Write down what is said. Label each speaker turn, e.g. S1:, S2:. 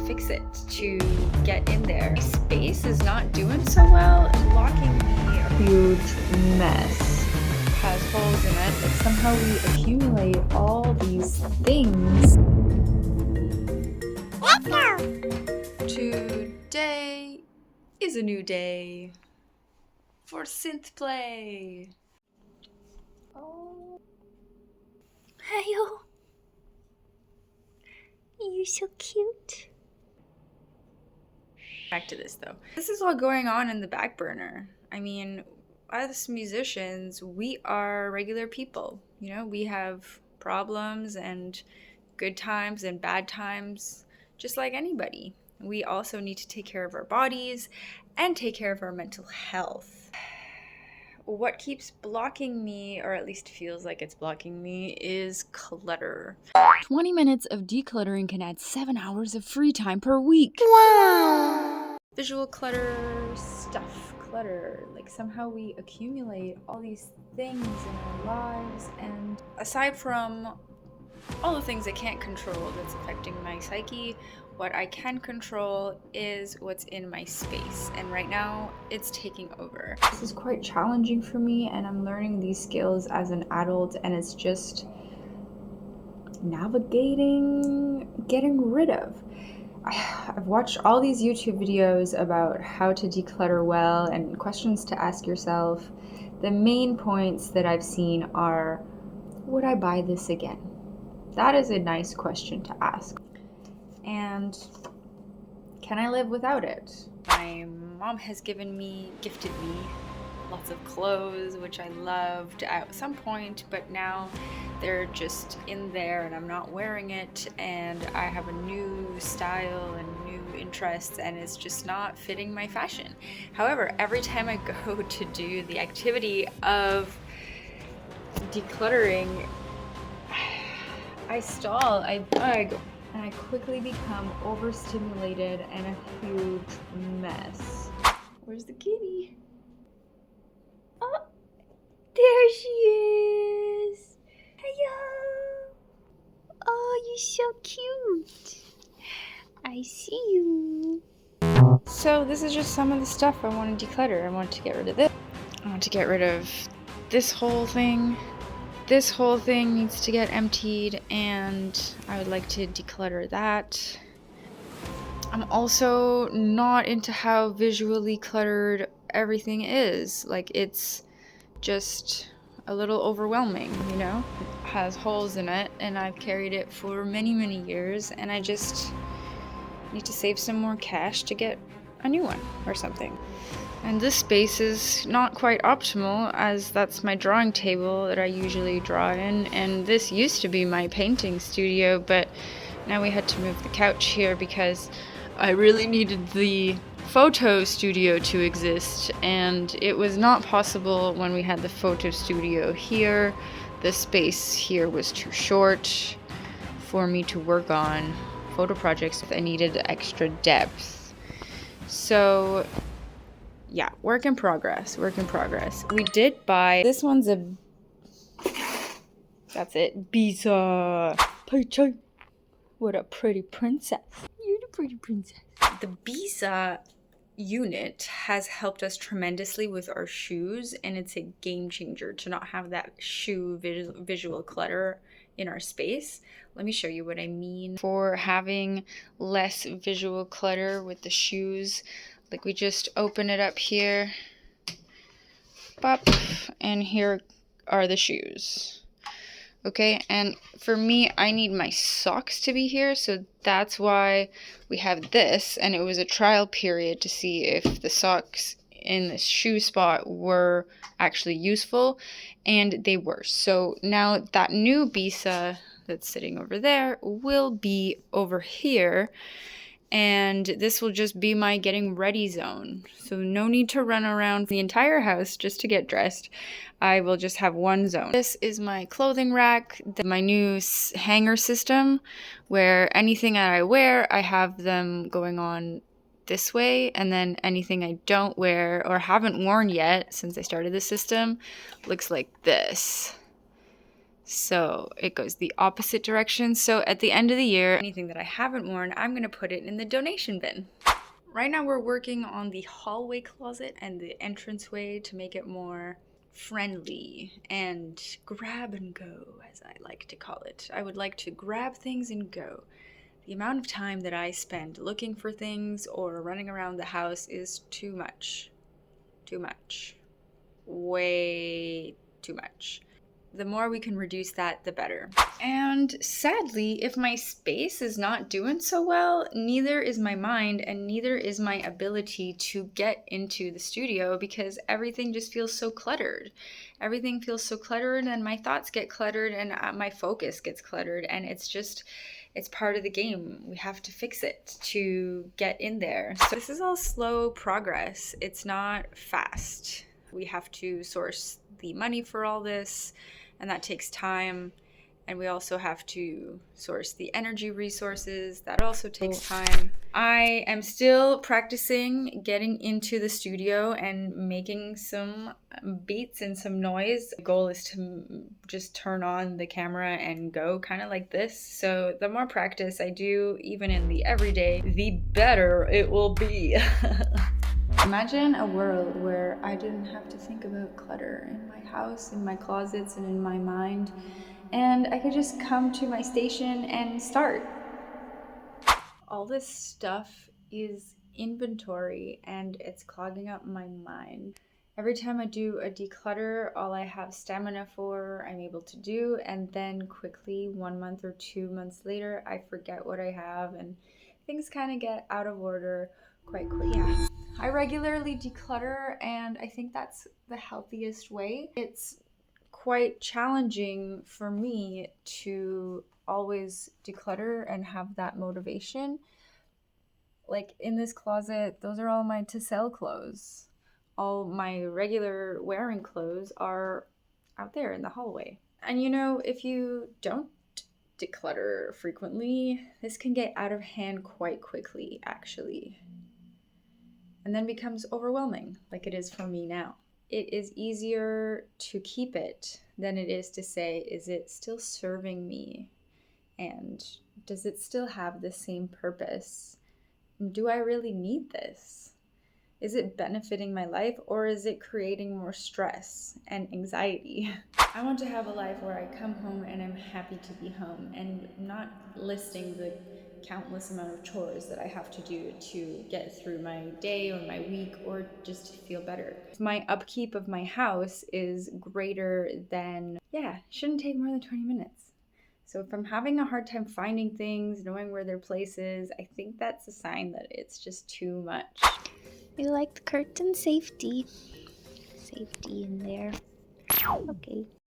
S1: fix it, to get in there. Space is not doing so well. It's blocking me. A huge mess. Has holes in it, but somehow we accumulate all these things. Let's go! Today is a new day for synth play. Oh.
S2: Hello. You're so cute.
S1: Back to this though. This is all going on in the back burner. I mean, as musicians, we are regular people. You know, we have problems and good times and bad times, just like anybody. We also need to take care of our bodies and take care of our mental health. What keeps blocking me, or at least feels like it's blocking me, is clutter.
S3: 20 minutes of decluttering can add 7 hours of free time per week.
S2: Wow.
S1: Visual clutter, stuff clutter. Like somehow we accumulate all these things in our lives, and aside from all the things I can't control that's affecting my psyche, what I can control is what's in my space, and right now it's taking over. This is quite challenging for me, and I'm learning these skills as an adult, and it's just navigating, getting rid of. I've watched all these YouTube videos about how to declutter well and questions to ask yourself. The main points that I've seen are, would I buy this again? That is a nice question to ask. And can I live without it? My mom has gifted me lots of clothes, which I loved at some point, but now they're just in there and I'm not wearing it, and I have a new style and new interests, and it's just not fitting my fashion. However, every time I go to do the activity of decluttering, I stall, I bug, and I quickly become overstimulated and a huge mess. Where's the kitty?
S2: Oh, there she is. Hello. Oh, you're so cute. I see you.
S1: So this is just some of the stuff I want to declutter. I want to get rid of this. I want to get rid of this whole thing. This whole thing needs to get emptied, and I would like to declutter that. I'm also not into how visually cluttered everything is. Like, it's just a little overwhelming, you know? It has holes in it, and I've carried it for many, many years, and I just need to save some more cash to get a new one or something. And this space is not quite optimal, as that's my drawing table that I usually draw in, and this used to be my painting studio, but now we had to move the couch here because I really needed the photo studio to exist, and it was not possible when we had the photo studio here. The space here was too short for me to work on photo projects. I needed extra depth. So yeah, work in progress. We did buy, this one's that's it, Bisa. Pay. What a pretty princess.
S2: You're the pretty princess.
S1: The Bisa unit has helped us tremendously with our shoes, and it's a game changer to not have that shoe visual clutter in our space. Let me show you what I mean for having less visual clutter with the shoes. Like, we just open it up here, pop, and here are the shoes. Okay, and for me, I need my socks to be here, so that's why we have this, and it was a trial period to see if the socks in the shoe spot were actually useful, and they were. So now that new Bisa that's sitting over there will be over here, and this will just be my getting ready zone. So no need to run around the entire house just to get dressed. I will just have one zone. This is my clothing rack, my new hanger system, where anything that I wear, I have them going on this way, and then anything I don't wear or haven't worn yet since I started the system looks like this. So it goes the opposite direction. So at the end of the year, anything that I haven't worn, I'm gonna put it in the donation bin. Right now we're working on the hallway closet and the entranceway to make it more friendly and grab and go, as I like to call it. I would like to grab things and go. The amount of time that I spend looking for things or running around the house is too much. Too much. Way too much. The more we can reduce that, the better. And sadly, if my space is not doing so well, neither is my mind and neither is my ability to get into the studio, because everything just feels so cluttered. Everything feels so cluttered and my thoughts get cluttered and my focus gets cluttered, and it's part of the game. We have to fix it to get in there. So this is all slow progress. It's not fast. We have to source the money for all this, and that takes time. And we also have to source the energy resources. That also takes time. I am still practicing getting into the studio and making some beats and some noise. The goal is to just turn on the camera and go, kind of like this. So the more practice I do, even in the everyday, the better it will be. Imagine a world where I didn't have to think about clutter in my house, in my closets, and in my mind, and I could just come to my station and start. All this stuff is inventory and it's clogging up my mind. Every time I do a declutter, all I have stamina for, I'm able to do, and then quickly, 1 month or 2 months later, I forget what I have and things kind of get out of order quite quickly. Yeah. I regularly declutter, and I think that's the healthiest way. It's quite challenging for me to always declutter and have that motivation. Like in this closet, those are all my to sell clothes. All my regular wearing clothes are out there in the hallway. And you know, if you don't declutter frequently, this can get out of hand quite quickly, actually. And then becomes overwhelming, like it is for me now. It is easier to keep it than it is to say, is it still serving me? And does it still have the same purpose? Do I really need this? Is it benefiting my life, or is it creating more stress and anxiety? I want to have a life where I come home and I'm happy to be home and not listing the countless amount of chores that I have to do to get through my day or my week or just to feel better. If my upkeep of my house is greater than, shouldn't take more than 20 minutes. So if I'm having a hard time finding things, knowing where their place is, I think that's a sign that it's just too much.
S2: We like the curtain safety. Safety in there. Okay.